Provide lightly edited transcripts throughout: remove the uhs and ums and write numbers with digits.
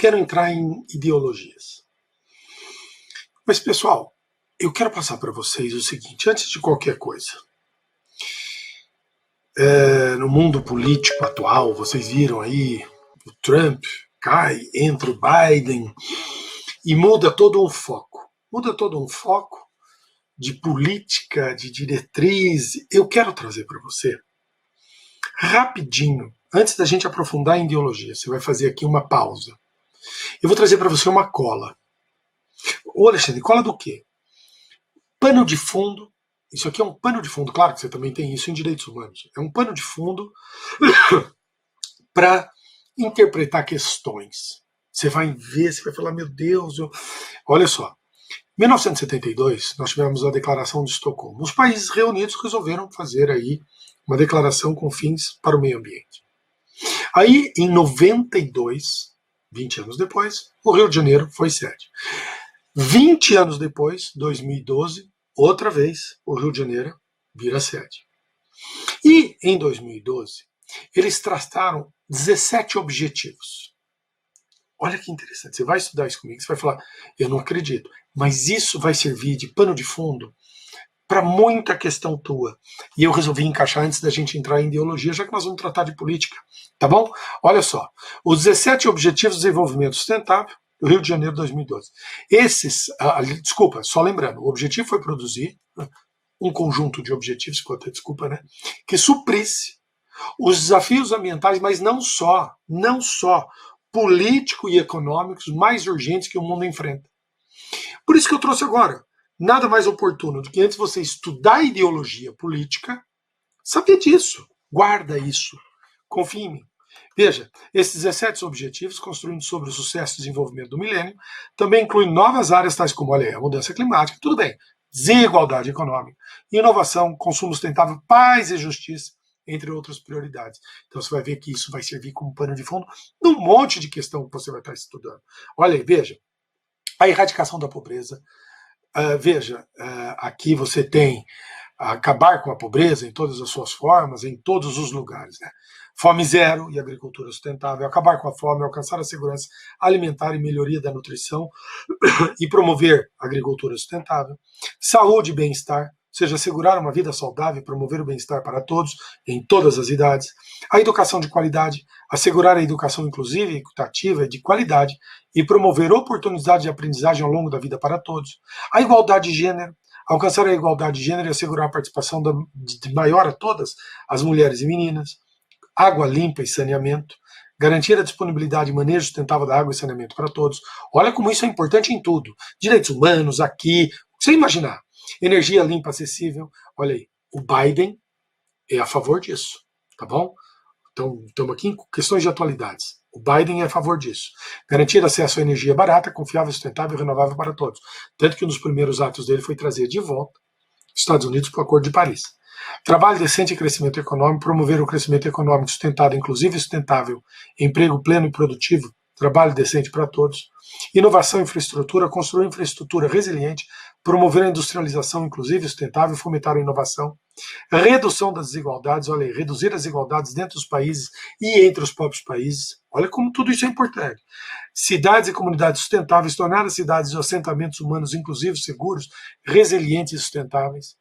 quero entrar em ideologias. Mas, pessoal, eu quero passar para vocês o seguinte, antes de qualquer coisa. No mundo político atual, vocês viram aí, o Trump cai, entra o Biden e muda todo um foco. Muda todo um foco de política, de diretriz. Eu quero trazer para você, rapidinho, antes da gente aprofundar em ideologia, você vai fazer aqui uma pausa. Eu vou trazer para você uma cola. Ô Alexandre, cola do quê? Pano de fundo. Isso aqui é um pano de fundo, claro que você também tem isso em direitos humanos. É um pano de fundo para interpretar questões. Você vai ver, você vai falar, meu Deus, olha só. Em 1972, nós tivemos a Declaração de Estocolmo. Os países reunidos resolveram fazer aí uma declaração com fins para o meio ambiente. Aí, em 92, 20 anos depois, o Rio de Janeiro foi sede. 20 anos depois, 2012, outra vez, o Rio de Janeiro vira sede. E, em 2012, eles traçaram 17 objetivos. Olha que interessante, você vai estudar isso comigo, você vai falar, eu não acredito, mas isso vai servir de pano de fundo para muita questão tua. E eu resolvi encaixar antes da gente entrar em ideologia, já que nós vamos tratar de política, tá bom? Olha só, os 17 Objetivos de Desenvolvimento Sustentável do Rio de Janeiro 2012. Esses, desculpa, só lembrando, o objetivo foi produzir um conjunto de objetivos, desculpa, né, que suprisse os desafios ambientais, mas não só políticos e econômicos mais urgentes que o mundo enfrenta. Por isso que eu trouxe agora, nada mais oportuno do que antes você estudar ideologia política, saber disso, guarda isso, confia em mim. Veja, esses 17 objetivos, construindo sobre o sucesso e desenvolvimento do milênio, também incluem novas áreas tais como a mudança climática, tudo bem, desigualdade econômica, inovação, consumo sustentável, paz e justiça, entre outras prioridades. Então você vai ver que isso vai servir como pano de fundo num monte de questão que você vai estar estudando. Olha aí, veja, a erradicação da pobreza, aqui você tem acabar com a pobreza em todas as suas formas, em todos os lugares, né? Fome zero e agricultura sustentável, acabar com a fome, alcançar a segurança alimentar e melhoria da nutrição e promover a agricultura sustentável, saúde e bem-estar, ou seja, assegurar uma vida saudável e promover o bem-estar para todos, em todas as idades, a educação de qualidade, assegurar a educação inclusiva, equitativa e de qualidade e promover oportunidades de aprendizagem ao longo da vida para todos, a igualdade de gênero, alcançar a igualdade de gênero e assegurar a participação de maior a todas as mulheres e meninas, água limpa e saneamento, garantir a disponibilidade e manejo sustentável da água e saneamento para todos. Olha como isso é importante em tudo. Direitos humanos, aqui, você imaginar. Energia limpa, acessível. Olha aí, o Biden é a favor disso, tá bom? Então, estamos aqui em questões de atualidades. O Biden é a favor disso. Garantir acesso à energia barata, confiável, sustentável e renovável para todos. Tanto que um dos primeiros atos dele foi trazer de volta os Estados Unidos para o Acordo de Paris. Trabalho decente e crescimento econômico, promover o crescimento econômico sustentado, inclusive e sustentável, emprego pleno e produtivo, trabalho decente para todos. Inovação e infraestrutura, construir infraestrutura resiliente, promover a industrialização inclusive e sustentável, fomentar a inovação. Redução das desigualdades, olha aí, reduzir as desigualdades dentro dos países e entre os próprios países. Olha como tudo isso é importante. Cidades e comunidades sustentáveis, tornar as cidades e assentamentos humanos inclusivos, seguros, resilientes e sustentáveis.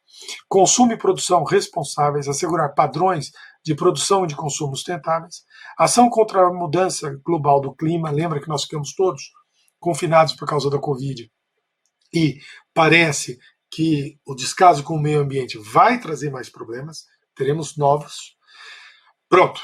Consumo e produção responsáveis, assegurar padrões de produção e de consumo sustentáveis. Ação contra a mudança global do clima, lembra que nós ficamos todos confinados por causa da Covid. E parece que o descaso com o meio ambiente vai trazer mais problemas, teremos novos. Pronto.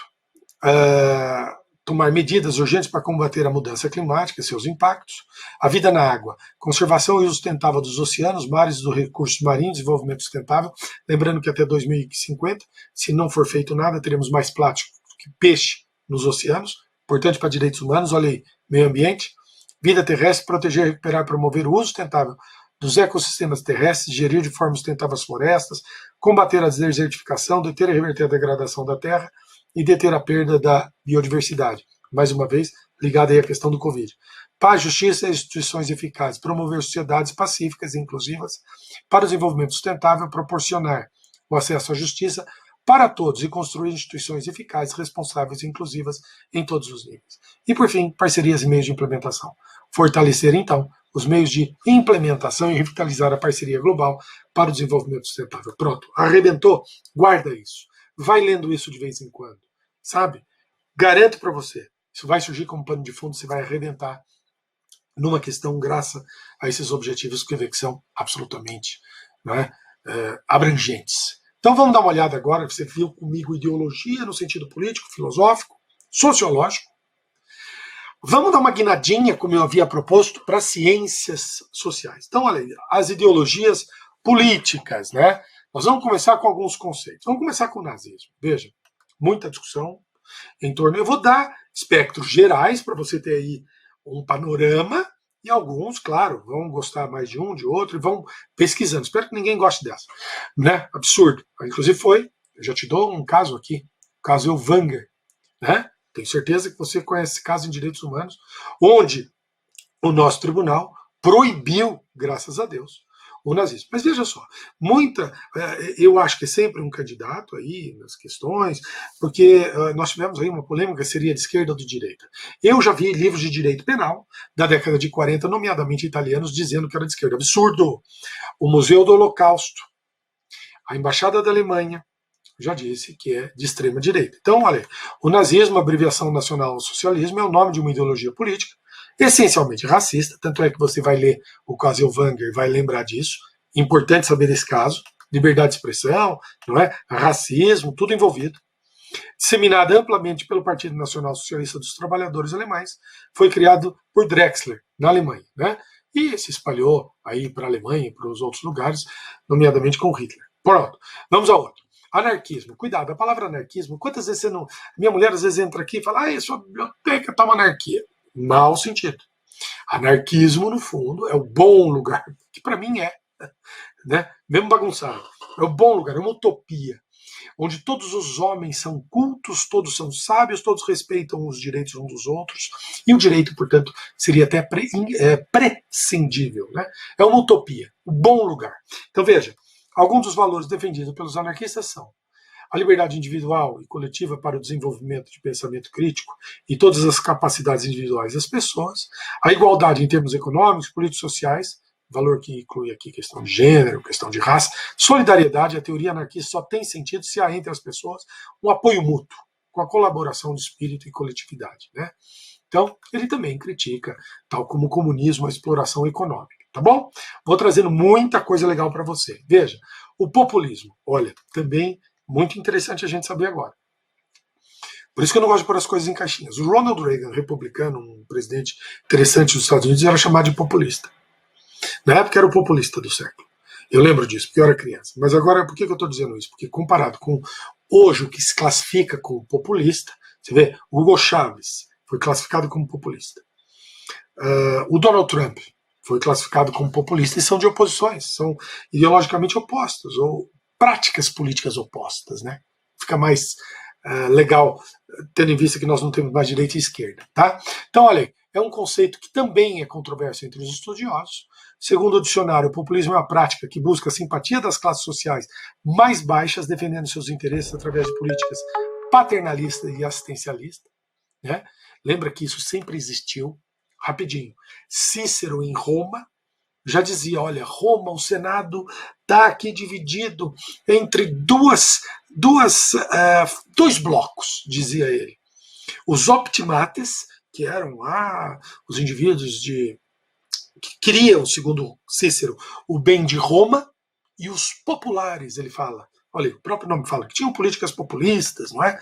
Tomar medidas urgentes para combater a mudança climática e seus impactos. A vida na água. Conservação e uso sustentável dos oceanos, mares e dos recursos marinhos, desenvolvimento sustentável. Lembrando que até 2050, se não for feito nada, teremos mais plástico que peixe nos oceanos. Importante para direitos humanos. Olha aí, meio ambiente. Vida terrestre, proteger, recuperar e promover o uso sustentável dos ecossistemas terrestres, gerir de forma sustentável as florestas, combater a desertificação, deter e reverter a degradação da terra e deter a perda da biodiversidade. Mais uma vez, ligada aí à questão do Covid. Paz, justiça e instituições eficazes, promover sociedades pacíficas e inclusivas para o desenvolvimento sustentável, proporcionar o acesso à justiça, para todos e construir instituições eficazes, responsáveis e inclusivas em todos os níveis. E, por fim, parcerias e meios de implementação. Fortalecer, então, os meios de implementação e revitalizar a parceria global para o desenvolvimento sustentável. Pronto, arrebentou? Guarda isso. Vai lendo isso de vez em quando, sabe? Garanto para você, isso vai surgir como pano de fundo, você vai arrebentar numa questão graças a esses objetivos que são absolutamente, né, abrangentes. Então vamos dar uma olhada agora, você viu comigo ideologia no sentido político, filosófico, sociológico. Vamos dar uma guinadinha, como eu havia proposto, para ciências sociais. Então, olha aí, as ideologias políticas, né? Nós vamos começar com alguns conceitos. Vamos começar com o nazismo. Veja, muita discussão em torno. Eu vou dar espectros gerais para você ter aí um panorama, e alguns, claro, vão gostar mais de um, de outro, e vão pesquisando. Espero que ninguém goste dessa. Né? Absurdo. Inclusive eu já te dou um caso aqui, o caso Elvanger, né? Tenho certeza que você conhece esse caso em direitos humanos, onde o nosso tribunal proibiu, graças a Deus, o nazismo. Mas veja só, eu acho que é sempre um candidato aí nas questões, porque nós tivemos aí uma polêmica, seria de esquerda ou de direita. Eu já vi livros de direito penal da década de 40, nomeadamente italianos, dizendo que era de esquerda. Absurdo! O Museu do Holocausto, a Embaixada da Alemanha, já disse que é de extrema direita. Então, olha, o nazismo, a abreviação nacional socialismo, é o nome de uma ideologia política, essencialmente racista, tanto é que você vai ler o caso Elvanger e vai lembrar disso. Importante saber desse caso. Liberdade de expressão, não é? Racismo, tudo envolvido. Disseminada amplamente pelo Partido Nacional Socialista dos Trabalhadores Alemães, foi criado por Drexler, na Alemanha, né? E se espalhou aí para a Alemanha e para os outros lugares, nomeadamente com Hitler. Pronto, vamos ao outro. Anarquismo, cuidado, a palavra anarquismo, quantas vezes você não... Minha mulher às vezes entra aqui e fala, sua biblioteca tá uma anarquia. Mau sentido. Anarquismo, no fundo, é o bom lugar, que para mim é, né? Mesmo bagunçado. É o bom lugar, é uma utopia, onde todos os homens são cultos, todos são sábios, todos respeitam os direitos uns dos outros, e o direito, portanto, seria até prescindível, né? É uma utopia, o bom lugar. Então veja, alguns dos valores defendidos pelos anarquistas são a liberdade individual e coletiva para o desenvolvimento de pensamento crítico e todas as capacidades individuais das pessoas, a igualdade em termos econômicos, políticos, sociais, valor que inclui aqui questão de gênero, questão de raça, solidariedade. A teoria anarquista só tem sentido se há entre as pessoas um apoio mútuo, com a colaboração de espírito e coletividade, né? Então, ele também critica, tal como o comunismo, a exploração econômica, tá bom? Vou trazendo muita coisa legal para você. Veja, o populismo, olha, também muito interessante a gente saber agora. Por isso que eu não gosto de pôr as coisas em caixinhas. O Ronald Reagan, republicano, um presidente interessante dos Estados Unidos, era chamado de populista. Na época era o populista do século. Eu lembro disso, porque eu era criança. Mas agora, por que eu estou dizendo isso? Porque comparado com hoje o que se classifica como populista, você vê, o Hugo Chávez foi classificado como populista. O Donald Trump foi classificado como populista, e são de oposições, são ideologicamente opostos, ou práticas políticas opostas, né? Fica mais legal, tendo em vista que nós não temos mais direita e esquerda, tá? Então, olha aí, é um conceito que também é controverso entre os estudiosos. Segundo o dicionário, o populismo é uma prática que busca a simpatia das classes sociais mais baixas, defendendo seus interesses através de políticas paternalistas e assistencialistas, né? Lembra que isso sempre existiu. Rapidinho, Cícero em Roma já dizia, olha, Roma, o Senado está aqui dividido entre dois blocos, dizia ele. Os optimates, que eram os indivíduos que queriam, segundo Cícero, o bem de Roma, e os populares, ele fala. Olha, o próprio nome fala que tinham políticas populistas, não é?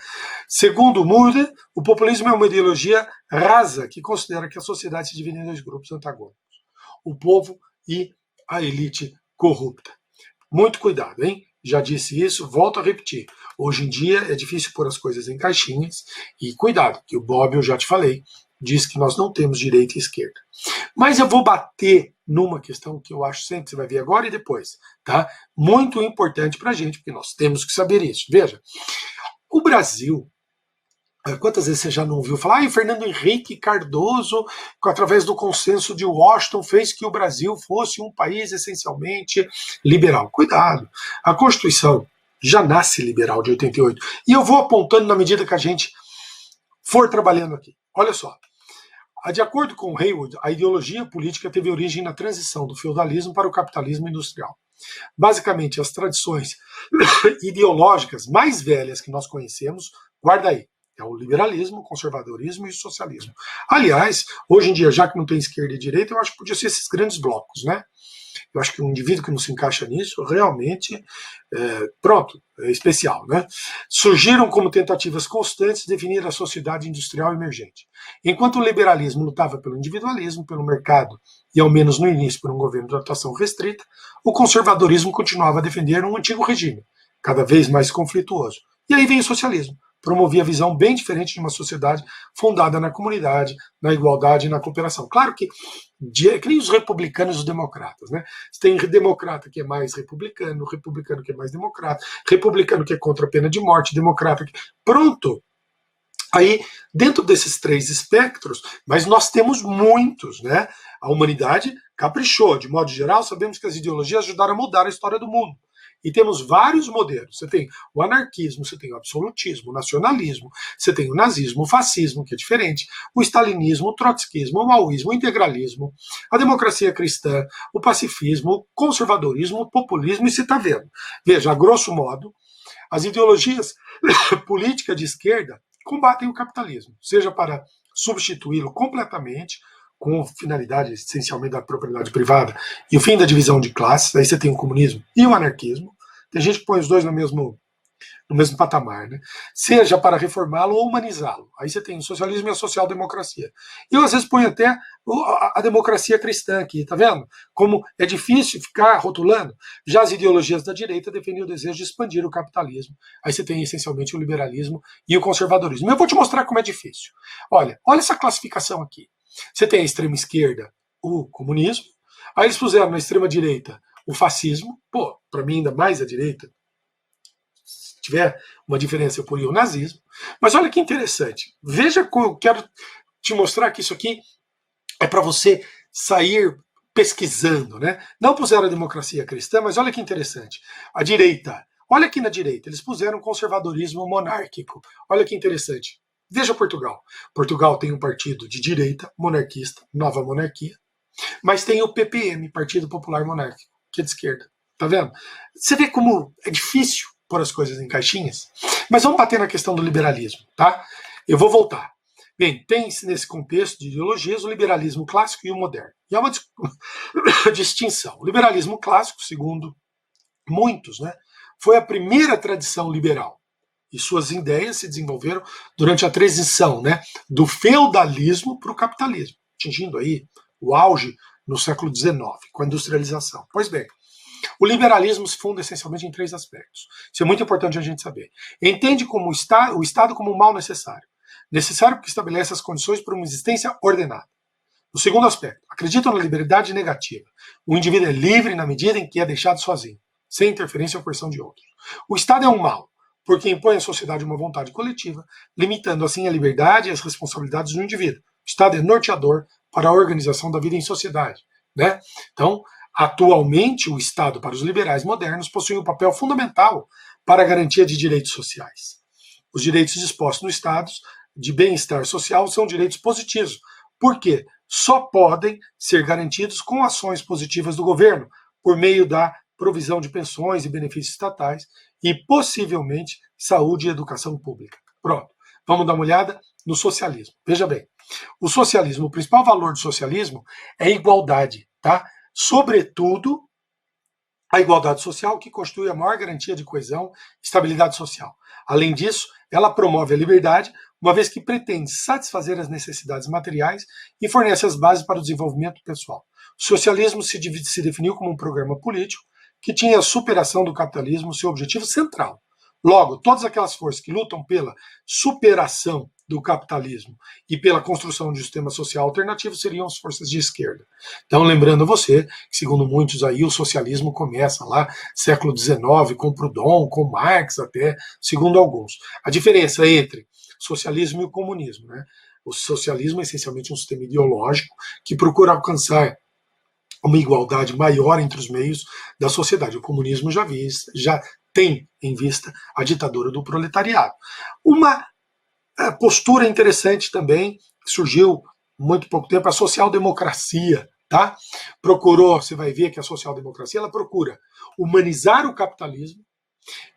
Segundo Mulder, o populismo é uma ideologia rasa que considera que a sociedade se divide em dois grupos antagônicos: o povo e a elite corrupta. Muito cuidado, hein? Já disse isso, volto a repetir. Hoje em dia é difícil pôr as coisas em caixinhas, e cuidado, que o Bob, eu já te falei, diz que nós não temos direita e esquerda. Mas eu vou bater numa questão que eu acho sempre, você vai ver agora e depois, tá? Muito importante pra gente, porque nós temos que saber isso. Veja, o Brasil, quantas vezes você já não ouviu falar, o Fernando Henrique Cardoso, através do consenso de Washington, fez que o Brasil fosse um país essencialmente liberal. Cuidado, a Constituição já nasce liberal de 88. E eu vou apontando na medida que a gente for trabalhando aqui. Olha só. De acordo com Haywood, a ideologia política teve origem na transição do feudalismo para o capitalismo industrial. Basicamente, as tradições ideológicas mais velhas que nós conhecemos, guarda aí, é o liberalismo, o conservadorismo e o socialismo. Aliás, hoje em dia, já que não tem esquerda e direita, eu acho que podia ser esses grandes blocos, né? Eu acho que um indivíduo que não se encaixa nisso, realmente, é especial, né? Surgiram como tentativas constantes de definir a sociedade industrial emergente. Enquanto o liberalismo lutava pelo individualismo, pelo mercado e, ao menos no início, por um governo de atuação restrita, o conservadorismo continuava a defender um antigo regime, cada vez mais conflituoso. E aí vem o socialismo. Promovia a visão bem diferente de uma sociedade fundada na comunidade, na igualdade e na cooperação. Claro que nem os republicanos e os democratas, né? Você tem democrata que é mais republicano que é mais democrata, republicano que é contra a pena de morte, democrata que... Pronto! Aí, dentro desses três espectros, mas nós temos muitos, né? A humanidade caprichou. De modo geral, sabemos que as ideologias ajudaram a mudar a história do mundo. E temos vários modelos. Você tem o anarquismo, você tem o absolutismo, o nacionalismo, você tem o nazismo, o fascismo, que é diferente, o stalinismo, o trotskismo, o maoísmo, o integralismo, a democracia cristã, o pacifismo, o conservadorismo, o populismo, e você está vendo. Veja, a grosso modo, as ideologias políticas de esquerda combatem o capitalismo, seja para substituí-lo completamente, com finalidade essencialmente da propriedade privada e o fim da divisão de classes. Aí você tem o comunismo e o anarquismo. Tem gente que põe os dois no mesmo patamar, né? Seja para reformá-lo ou humanizá-lo. Aí você tem o socialismo e a social-democracia. Eu, às vezes, ponho até a democracia cristã aqui, tá vendo? Como é difícil ficar rotulando. Já as ideologias da direita defendem o desejo de expandir o capitalismo. Aí você tem, essencialmente, o liberalismo e o conservadorismo. Eu vou te mostrar como é difícil. Olha essa classificação aqui. Você tem a extrema esquerda, o comunismo. Aí eles puseram na extrema direita o fascismo. Pô, para mim ainda mais a direita. Se tiver uma diferença, eu poria o nazismo. Mas olha que interessante. Veja como eu quero te mostrar que isso aqui é para você sair pesquisando, né? Não puseram a democracia cristã, mas olha que interessante. A direita. Olha aqui na direita. Eles puseram conservadorismo monárquico. Olha que interessante. Veja Portugal. Portugal tem um partido de direita, monarquista, nova monarquia, mas tem o PPM, Partido Popular Monárquico, que é de esquerda. Tá vendo? Você vê como é difícil pôr as coisas em caixinhas? Mas vamos bater na questão do liberalismo, tá? Eu vou voltar. Bem, tem nesse contexto de ideologias o liberalismo clássico e o moderno. E há uma distinção. O liberalismo clássico, segundo muitos, né, foi a primeira tradição liberal. E suas ideias se desenvolveram durante a transição, né, do feudalismo para o capitalismo, atingindo aí o auge no século XIX, com a industrialização. Pois bem, o liberalismo se funda essencialmente em três aspectos. Isso é muito importante a gente saber. Entende como o Estado como um mal necessário. Necessário porque estabelece as condições para uma existência ordenada. O segundo aspecto, acreditam na liberdade negativa. O indivíduo é livre na medida em que é deixado sozinho, sem interferência ou coerção de outros. O Estado é um mal, porque impõe à sociedade uma vontade coletiva, limitando assim a liberdade e as responsabilidades do indivíduo. O Estado é norteador para a organização da vida em sociedade, né? Então, atualmente, o Estado, para os liberais modernos, possui um papel fundamental para a garantia de direitos sociais. Os direitos dispostos no Estado de bem-estar social são direitos positivos, porque só podem ser garantidos com ações positivas do governo, por meio da provisão de pensões e benefícios estatais e, possivelmente, saúde e educação pública. Pronto. Vamos dar uma olhada no socialismo. Veja bem, o socialismo, o principal valor do socialismo é a igualdade, tá? Sobretudo, a igualdade social, que constitui a maior garantia de coesão e estabilidade social. Além disso, ela promove a liberdade, uma vez que pretende satisfazer as necessidades materiais e fornece as bases para o desenvolvimento pessoal. O socialismo se definiu como um programa político que tinha a superação do capitalismo seu objetivo central. Logo, todas aquelas forças que lutam pela superação do capitalismo e pela construção de um sistema social alternativo seriam as forças de esquerda. Então, lembrando a você que, segundo muitos aí, o socialismo começa lá século XIX, com Proudhon, com Marx até, segundo alguns. A diferença entre socialismo e o comunismo, né? O socialismo é essencialmente um sistema ideológico que procura alcançar uma igualdade maior entre os meios da sociedade. O comunismo já tem em vista a ditadura do proletariado. Uma postura interessante também, que surgiu muito pouco tempo, a social-democracia, tá? Procurou, você vai ver que a social-democracia, ela procura humanizar o capitalismo,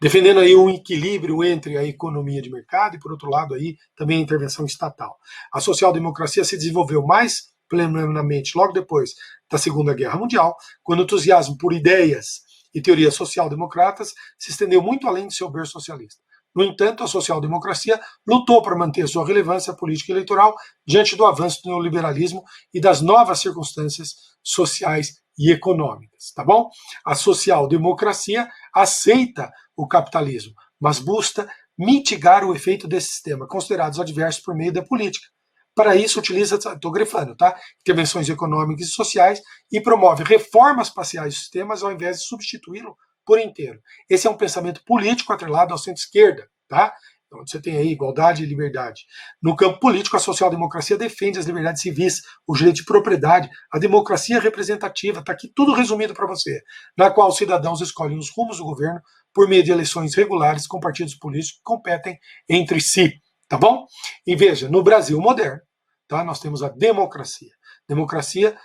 defendendo aí um equilíbrio entre a economia de mercado e, por outro lado, aí também a intervenção estatal. A social-democracia se desenvolveu mais plenamente logo depois da Segunda Guerra Mundial, quando o entusiasmo por ideias e teorias social-democratas se estendeu muito além de seu berço socialista. No entanto, a social-democracia lutou para manter sua relevância política e eleitoral diante do avanço do neoliberalismo e das novas circunstâncias sociais e econômicas, tá bom? A social-democracia aceita o capitalismo, mas busca mitigar o efeito desse sistema, considerados adversos por meio da política. Para isso, utiliza, estou grifando, tá? Intervenções econômicas e sociais e promove reformas parciais do sistema ao invés de substituí-lo por inteiro. Esse é um pensamento político atrelado ao centro-esquerda, tá? Então, você tem aí igualdade e liberdade. No campo político, a social-democracia defende as liberdades civis, o direito de propriedade, a democracia representativa, está aqui tudo resumido para você, na qual os cidadãos escolhem os rumos do governo por meio de eleições regulares com partidos políticos que competem entre si, tá bom? E veja, no Brasil moderno, tá, nós temos a democracia. Democracia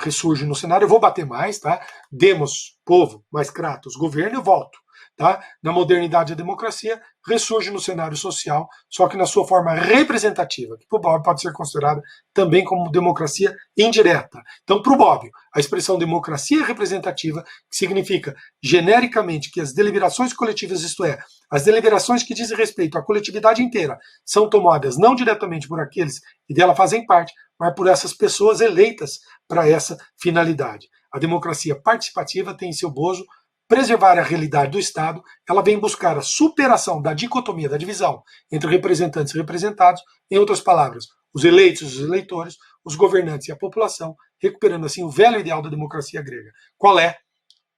ressurge no cenário, eu vou bater mais, tá? Demos, povo, mais Kratos, governo, eu volto. Tá? Na modernidade, a democracia ressurge no cenário social, só que na sua forma representativa, que para o Bobbio pode ser considerada também como democracia indireta. Então, para o Bobbio, a expressão democracia representativa, que significa genericamente que as deliberações coletivas, isto é, as deliberações que dizem respeito à coletividade inteira, são tomadas não diretamente por aqueles que dela fazem parte, mas por essas pessoas eleitas para essa finalidade. A democracia participativa tem em seu bojo preservar a realidade do Estado, ela vem buscar a superação da dicotomia, da divisão entre representantes e representados, em outras palavras, os eleitos e os eleitores, os governantes e a população, recuperando assim o velho ideal da democracia grega. Qual é?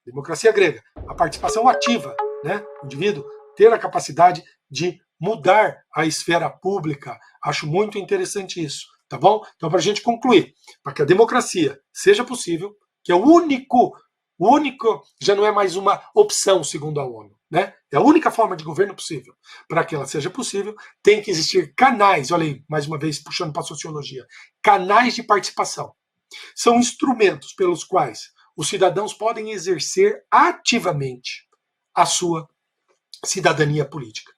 Democracia grega, a participação ativa, né? O indivíduo ter a capacidade de mudar a esfera pública. Acho muito interessante isso, tá bom? Então, para a gente concluir, para que a democracia seja possível, que é o único, já não é mais uma opção, segundo a ONU, né? É a única forma de governo possível. Para que ela seja possível, tem que existir canais, olha aí, mais uma vez puxando para a sociologia, canais de participação. São instrumentos pelos quais os cidadãos podem exercer ativamente a sua cidadania política.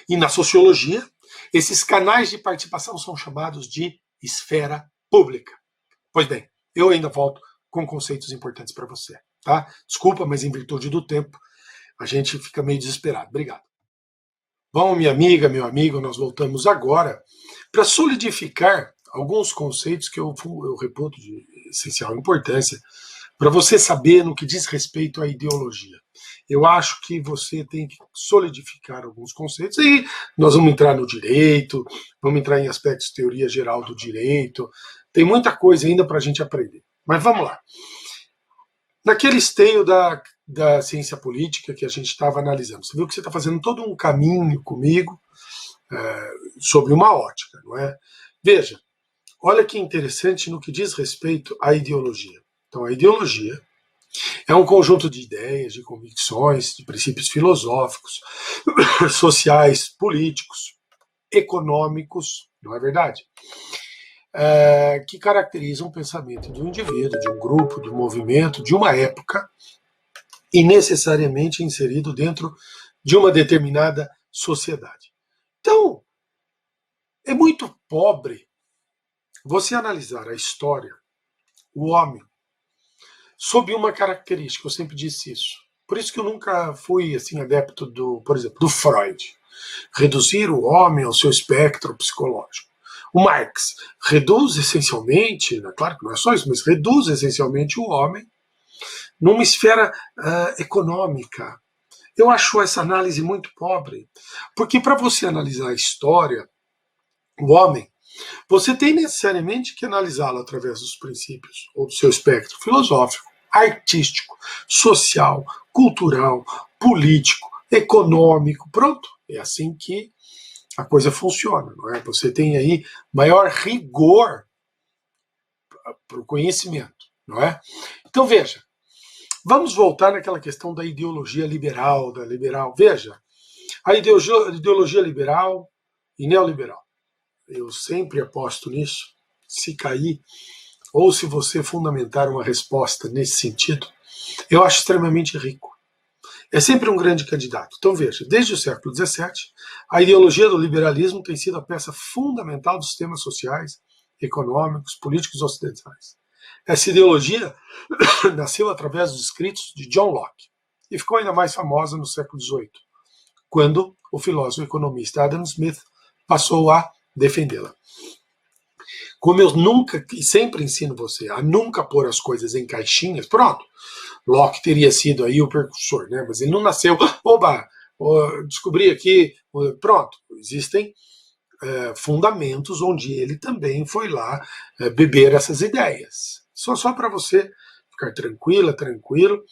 E na sociologia, esses canais de participação são chamados de esfera pública. Pois bem, eu ainda volto com conceitos importantes para você. Tá? Desculpa, mas em virtude do tempo, a gente fica meio desesperado. Obrigado. Bom, minha amiga, meu amigo, nós voltamos agora para solidificar alguns conceitos que eu reputo de essencial importância para você saber no que diz respeito à ideologia. Eu acho que você tem que solidificar alguns conceitos, e nós vamos entrar no direito, vamos entrar em aspectos de teoria geral do direito, tem muita coisa ainda para a gente aprender. Mas vamos lá. Naquele esteio da ciência política que a gente estava analisando, você viu que você está fazendo todo um caminho comigo sobre uma ótica, não é? Veja, olha que interessante no que diz respeito à ideologia. Então, a ideologia é um conjunto de ideias, de convicções, de princípios filosóficos, sociais, políticos, econômicos, não é verdade? Que caracterizam o pensamento de um indivíduo, de um grupo, de um movimento, de uma época, e necessariamente inserido dentro de uma determinada sociedade. Então, é muito pobre você analisar a história, o homem, sob uma característica, eu sempre disse isso. Por isso que eu nunca fui assim adepto por exemplo, do Freud. Reduzir o homem ao seu espectro psicológico. O Marx reduz essencialmente, claro que não é só isso, mas reduz essencialmente o homem numa esfera econômica. Eu acho essa análise muito pobre, porque para você analisar a história, o homem, você tem necessariamente que analisá-lo através dos princípios ou do seu espectro filosófico, artístico, social, cultural, político, econômico. Pronto, é assim que a coisa funciona, não é? Você tem aí maior rigor para o conhecimento, não é? Então veja, Vamos voltar naquela questão da ideologia liberal, da liberal. Veja, a ideologia liberal e neoliberal. Eu sempre aposto nisso. Se cair, ou se você fundamentar uma resposta nesse sentido, eu acho extremamente rico. É sempre um grande candidato. Então veja, desde o século XVII, a ideologia do liberalismo tem sido a peça fundamental dos sistemas sociais, econômicos, políticos ocidentais. Essa ideologia nasceu através dos escritos de John Locke e ficou ainda mais famosa no século XVIII, quando o filósofo e economista Adam Smith passou a defendê-la. Como eu nunca e sempre ensino você a nunca pôr as coisas em caixinhas, pronto, Locke teria sido aí o precursor, né? Mas ele não nasceu, oba, descobri aqui, pronto, existem fundamentos onde ele também foi lá beber essas ideias. Só para você ficar tranquila, tranquilo,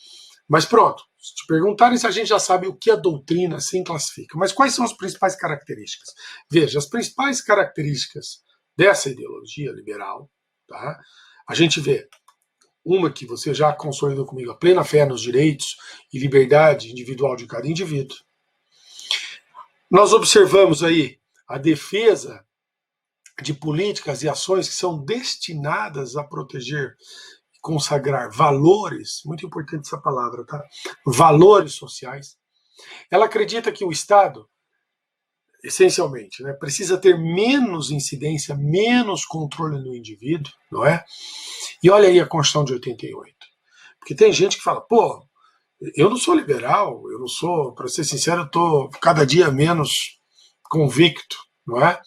mas pronto, se te perguntarem se a gente já sabe o que a doutrina assim classifica, mas quais são as principais características? Veja, as principais características dessa ideologia liberal, tá? A gente vê uma que você já consolidou comigo, a plena fé nos direitos e liberdade individual de cada indivíduo. Nós observamos aí a defesa de políticas e ações que são destinadas a proteger e consagrar valores, muito importante essa palavra, tá? Valores sociais. Ela acredita que o Estado, essencialmente, né, precisa ter menos incidência, menos controle no indivíduo, não é? E olha aí a Constituição de 88. Porque tem gente que fala, pô, eu não sou liberal, eu não sou, para ser sincero, eu estou cada dia menos convicto, não é?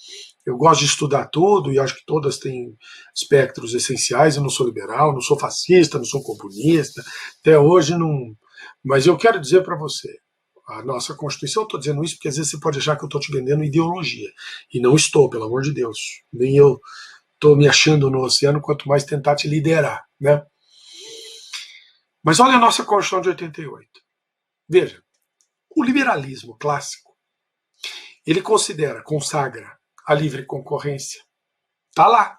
Eu gosto de estudar tudo e acho que todas têm espectros essenciais. Eu não sou liberal, não sou fascista, não sou comunista, até hoje não. Mas eu quero dizer para você, a nossa Constituição, eu estou dizendo isso porque às vezes você pode achar que eu estou te vendendo ideologia. E não estou, pelo amor de Deus. Nem eu estou me achando no oceano, quanto mais tentar te liderar, né? Mas olha a nossa Constituição de 88. Veja, o liberalismo clássico, ele consagra a livre concorrência. Tá lá.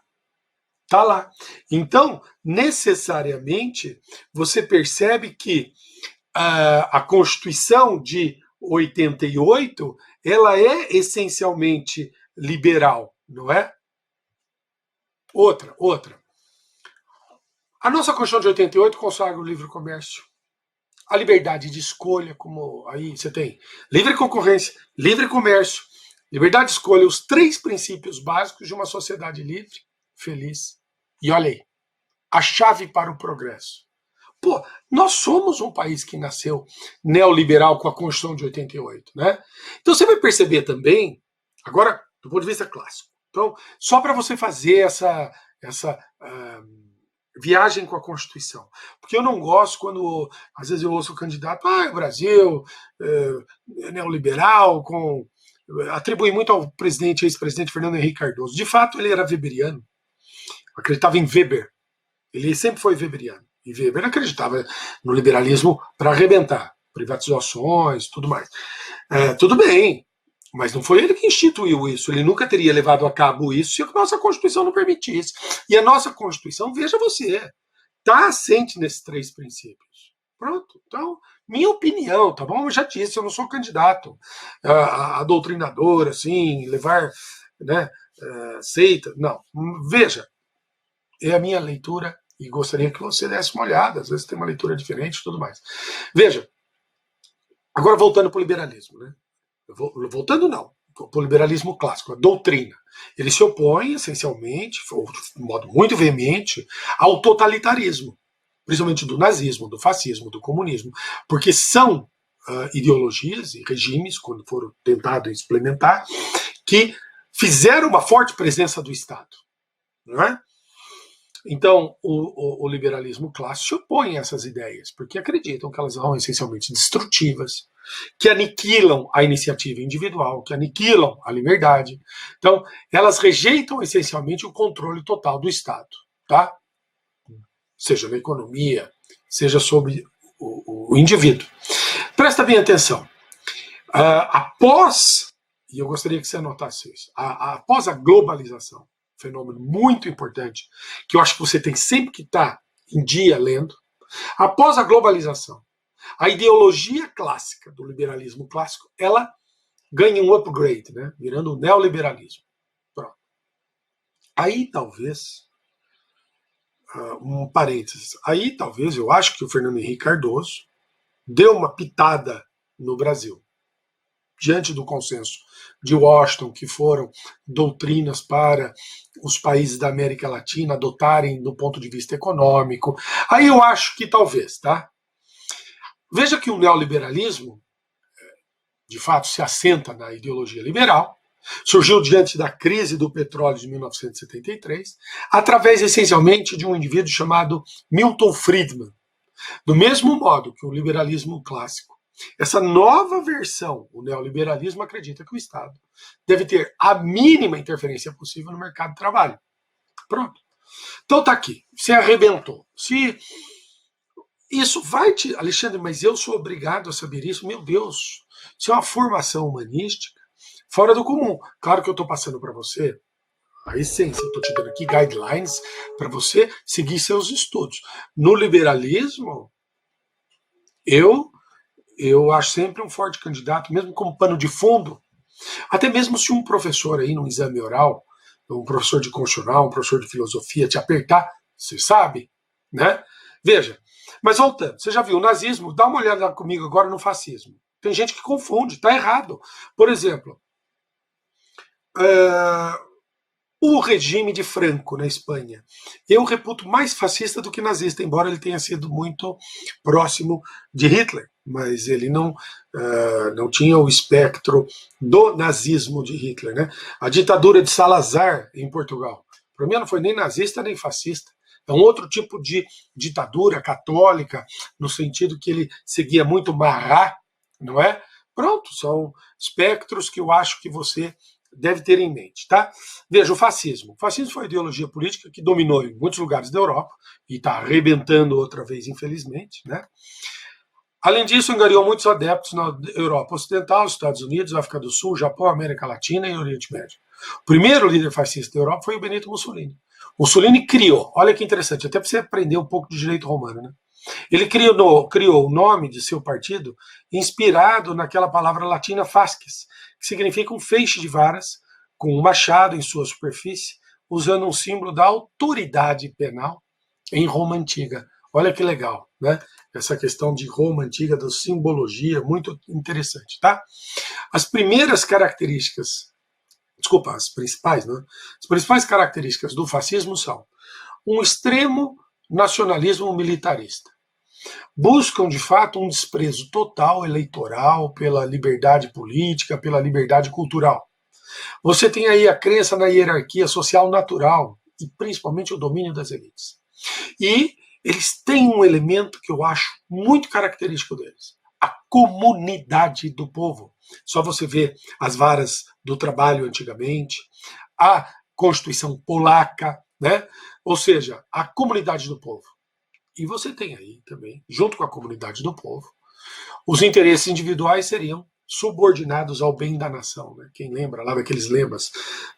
Tá lá. Então, necessariamente, você percebe que a Constituição de 88, ela é essencialmente liberal, não é? Outra. A nossa Constituição de 88 consagra o livre comércio, a liberdade de escolha, como aí você tem livre concorrência, livre comércio, liberdade de escolha, os três princípios básicos de uma sociedade livre, feliz. E olha aí, a chave para o progresso. Pô, nós somos um país que nasceu neoliberal com a Constituição de 88, né? Então você vai perceber também, agora, do ponto de vista clássico. Então, só para você fazer essa viagem com a Constituição. Porque eu não gosto quando, às vezes eu ouço o candidato, o Brasil é neoliberal, atribui muito ao ex-presidente Fernando Henrique Cardoso. De fato, ele era weberiano, acreditava em Weber. Ele sempre foi weberiano. E Weber acreditava no liberalismo para arrebentar, privatizações, tudo mais. Tudo bem, mas não foi ele que instituiu isso. Ele nunca teria levado a cabo isso se a nossa Constituição não permitisse. E a nossa Constituição, veja você, está assente nesses três princípios. Pronto. Então, minha opinião, tá bom? Eu já disse, eu não sou candidato a doutrinador, assim, levar, né, seita. Não. Veja, é a minha leitura e gostaria que você desse uma olhada. Às vezes tem uma leitura diferente e tudo mais. Veja, agora voltando para o liberalismo, né? Voltando não, para o liberalismo clássico, a doutrina. Ele se opõe, essencialmente, de modo muito veemente, ao totalitarismo, principalmente do nazismo, do fascismo, do comunismo, porque são ideologias e regimes, quando foram tentados implementar, que fizeram uma forte presença do Estado, não é? Então, o liberalismo clássico se opõe a essas ideias, porque acreditam que elas são essencialmente destrutivas, que aniquilam a iniciativa individual, que aniquilam a liberdade. Então, elas rejeitam essencialmente o controle total do Estado, tá? Seja na economia, seja sobre o indivíduo. Presta bem atenção. E eu gostaria que você anotasse isso, após a globalização, fenômeno muito importante, que eu acho que você tem sempre que estar em dia lendo, Após a globalização, a ideologia clássica do liberalismo clássico, ela ganha um upgrade, né? Virando o neoliberalismo. Pronto. Aí talvez, um parênteses, aí talvez eu acho que o Fernando Henrique Cardoso deu uma pitada no Brasil, diante do consenso de Washington, que foram doutrinas para os países da América Latina adotarem do ponto de vista econômico. Aí eu acho que talvez, tá? Veja que o neoliberalismo, de fato, se assenta na ideologia liberal, surgiu diante da crise do petróleo de 1973, através essencialmente de um indivíduo chamado Milton Friedman. Do mesmo modo que o liberalismo clássico, essa nova versão, o neoliberalismo, acredita que o Estado deve ter a mínima interferência possível no mercado de trabalho. Pronto. Então tá aqui. Você arrebentou. Se isso vai te... Alexandre, mas eu sou obrigado a saber isso? Meu Deus, isso é uma formação humanística fora do comum. Claro que eu estou passando para você a essência, eu estou te dando aqui guidelines para você seguir seus estudos. No liberalismo, eu acho sempre um forte candidato, mesmo como pano de fundo, até mesmo se um professor aí no exame oral, um professor de constitucional, um professor de filosofia te apertar, você sabe, né? Veja, mas voltando, você já viu o nazismo? Dá uma olhada comigo agora no fascismo. Tem gente que confunde, tá errado. Por exemplo, o regime de Franco na Espanha, eu reputo mais fascista do que nazista, embora ele tenha sido muito próximo de Hitler, mas ele não tinha o espectro do nazismo de Hitler, né? A ditadura de Salazar em Portugal, para mim não foi nem nazista nem fascista, é um outro tipo de ditadura católica, no sentido que ele seguia muito Marat, não é? Pronto, são espectros que eu acho que você deve ter em mente, tá? Veja, o fascismo. O fascismo foi a ideologia política que dominou em muitos lugares da Europa e está arrebentando outra vez, infelizmente, né? Além disso, angariou muitos adeptos na Europa Ocidental, Estados Unidos, África do Sul, Japão, América Latina e Oriente Médio. O primeiro líder fascista da Europa foi o Benito Mussolini. Mussolini criou, olha que interessante, até para você aprender um pouco de direito romano, né? Ele criou o nome de seu partido inspirado naquela palavra latina fasces, que significa um feixe de varas com um machado em sua superfície, usando um símbolo da autoridade penal em Roma Antiga. Olha que legal, né? Essa questão de Roma Antiga, da simbologia, muito interessante, tá? As primeiras características, desculpa, as principais, né? As principais características do fascismo são um extremo nacionalismo militarista. Buscam, de fato, um desprezo total eleitoral pela liberdade política, pela liberdade cultural. Você tem aí a crença na hierarquia social natural e principalmente o domínio das elites. E eles têm um elemento que eu acho muito característico deles: a comunidade do povo. Só você vê as varas do trabalho antigamente, a Constituição polaca, né? Ou seja, a comunidade do povo. E você tem aí também, junto com a comunidade do povo, os interesses individuais seriam subordinados ao bem da nação. Né? Quem lembra lá daqueles lemas?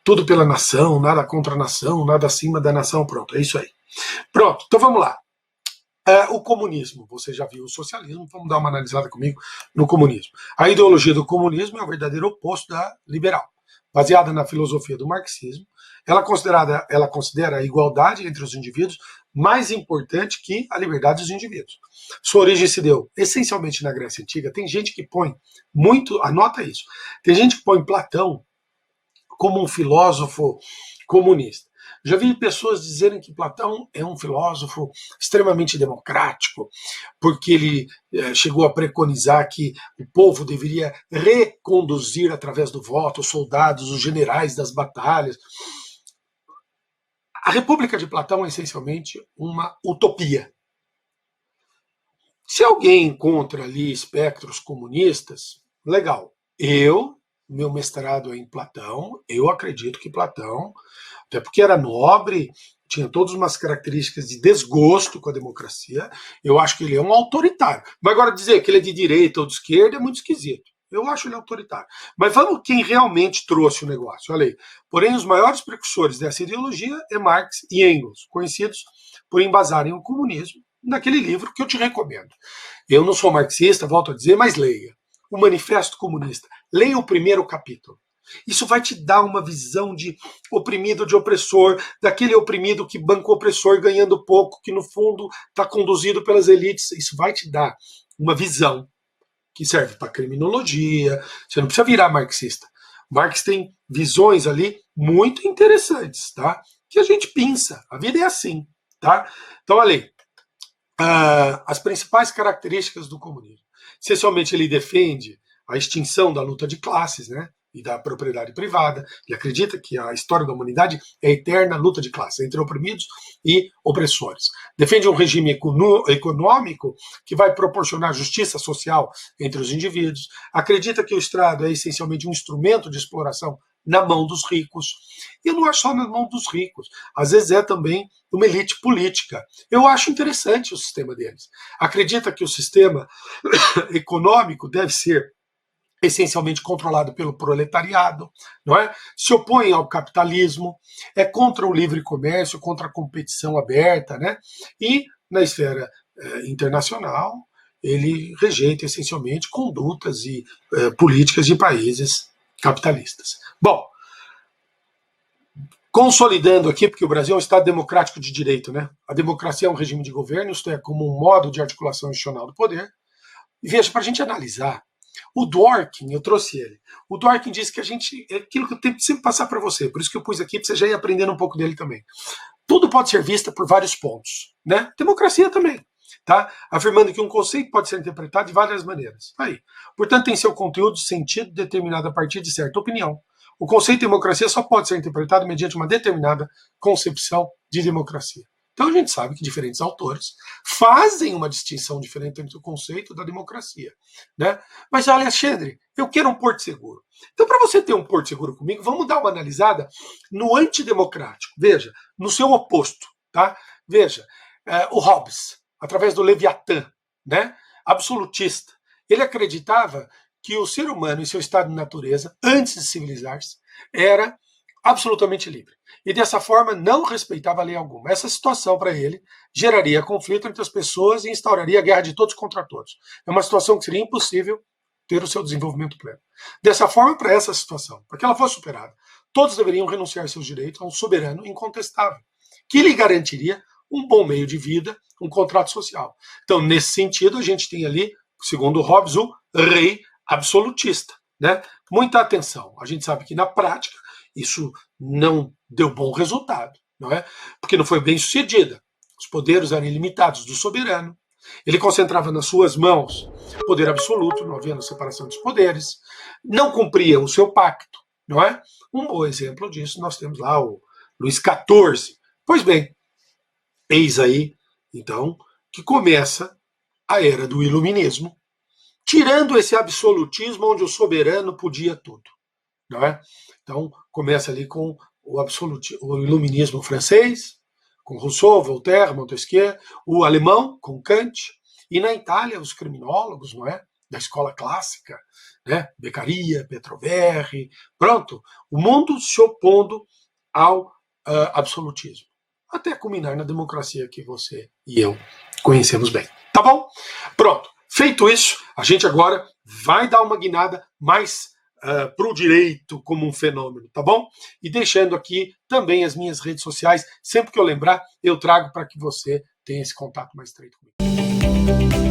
Tudo pela nação, nada contra a nação, nada acima da nação. Pronto, é isso aí. Pronto, então vamos lá. O comunismo, você já viu o socialismo, vamos dar uma analisada comigo no comunismo. A ideologia do comunismo é o verdadeiro oposto da liberal. Baseada na filosofia do marxismo, ela considera a igualdade entre os indivíduos mais importante que a liberdade dos indivíduos. Sua origem se deu essencialmente na Grécia Antiga. Tem gente que põe muito, anota isso, tem gente que põe Platão como um filósofo comunista. Já vi pessoas dizerem que Platão é um filósofo extremamente democrático, porque ele chegou a preconizar que o povo deveria reconduzir através do voto os soldados, os generais das batalhas. A República de Platão é essencialmente uma utopia. Se alguém encontra ali espectros comunistas, legal. Meu mestrado é em Platão, eu acredito que Platão, até porque era nobre, tinha todas umas características de desgosto com a democracia, eu acho que ele é um autoritário. Mas agora dizer que ele é de direita ou de esquerda é muito esquisito. Eu acho ele autoritário. Mas vamos quem realmente trouxe o negócio. Olha aí. Porém, os maiores precursores dessa ideologia é Marx e Engels, conhecidos por embasarem o comunismo naquele livro que eu te recomendo. Eu não sou marxista, volto a dizer, mas leia. O Manifesto Comunista. Leia o primeiro capítulo. Isso vai te dar uma visão de oprimido, de opressor, daquele oprimido que banca o opressor ganhando pouco, que no fundo está conduzido pelas elites. Isso vai te dar uma visão que serve para criminologia. Você não precisa virar marxista. Marx tem visões ali muito interessantes, tá? Que a gente pensa. A vida é assim, tá? Então, olha aí. As principais características do comunismo. Essencialmente, ele defende a extinção da luta de classes, né? E da propriedade privada. Ele acredita que a história da humanidade é a eterna luta de classes entre oprimidos e opressores. Defende um regime econômico que vai proporcionar justiça social entre os indivíduos. Acredita que o Estado é essencialmente um instrumento de exploração na mão dos ricos. E não é só na mão dos ricos. Às vezes é também uma elite política. Eu acho interessante o sistema deles. Acredita que o sistema econômico deve ser essencialmente controlado pelo proletariado, não é? Se opõe ao capitalismo, é contra o livre comércio, contra a competição aberta, né? E na esfera internacional, ele rejeita essencialmente condutas e políticas de países capitalistas. Bom, consolidando aqui, porque o Brasil é um Estado democrático de direito, né? A democracia é um regime de governo, isto é, como um modo de articulação institucional do poder. E veja, para a gente analisar, o Dworkin, eu trouxe ele. O Dworkin disse que é aquilo que eu tenho que sempre passar para você, por isso que eu pus aqui, para você já ir aprendendo um pouco dele também. Tudo pode ser visto por vários pontos, né? Democracia também, tá? Afirmando que um conceito pode ser interpretado de várias maneiras. Aí. Portanto, tem seu conteúdo e sentido determinado a partir de certa opinião. O conceito de democracia só pode ser interpretado mediante uma determinada concepção de democracia. Então a gente sabe que diferentes autores fazem uma distinção diferente entre o conceito da democracia, né? Mas, Alexandre, eu quero um porto seguro. Então, para você ter um porto seguro comigo, vamos dar uma analisada no antidemocrático. Veja, no seu oposto, tá? Veja, o Hobbes, através do Leviatã, né? Absolutista. Ele acreditava que o ser humano, em seu estado de natureza, antes de civilizar-se, era absolutamente livre. E dessa forma não respeitava lei alguma. Essa situação, para ele, geraria conflito entre as pessoas e instauraria a guerra de todos contra todos. É uma situação que seria impossível ter o seu desenvolvimento pleno. Dessa forma, para essa situação, para que ela fosse superada, todos deveriam renunciar seus direitos a um soberano incontestável, que lhe garantiria um bom meio de vida, um contrato social. Então, nesse sentido, a gente tem ali, segundo Hobbes, o rei absolutista, né? Muita atenção. A gente sabe que, na prática, isso não deu bom resultado, não é? Porque não foi bem sucedida. Os poderes eram ilimitados do soberano. Ele concentrava nas suas mãos poder absoluto, não havia separação dos poderes. Não cumpria o seu pacto, não é? Um bom exemplo disso nós temos lá o Luís XIV. Pois bem, eis aí, então, que começa a era do iluminismo, tirando esse absolutismo onde o soberano podia tudo, não é? Então, começa ali com o iluminismo francês, com Rousseau, Voltaire, Montesquieu, o alemão, com Kant, e na Itália, os criminólogos, não é? Da escola clássica, né? Beccaria, Petroverri, pronto, o mundo se opondo ao absolutismo, até culminar na democracia que você e eu conhecemos bem. Tá bom? Pronto. Feito isso, a gente agora vai dar uma guinada mais para o direito como um fenômeno, tá bom? E deixando aqui também as minhas redes sociais, sempre que eu lembrar, eu trago para que você tenha esse contato mais estreito comigo.